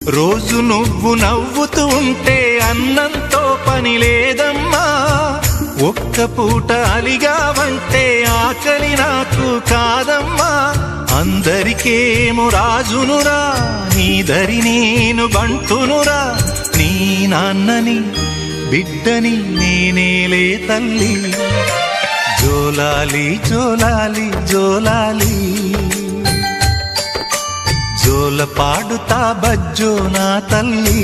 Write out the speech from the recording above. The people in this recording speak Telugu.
రోజు నువ్వు నవ్వుతూ ఉంటే అన్నంతో పని లేదమ్మా. ఒక్క పూట అలిగావంటే ఆకలి నాకు కాదమ్మా. అందరికేమో రాజునురా, నీ దరి నేను బంటునురా. నీ నాన్నని బిడ్డని నేనేలే తల్లి. జోలాలి జోలాలి జోలాలి, జోల పాడుతా బజ్జో నా తల్లి.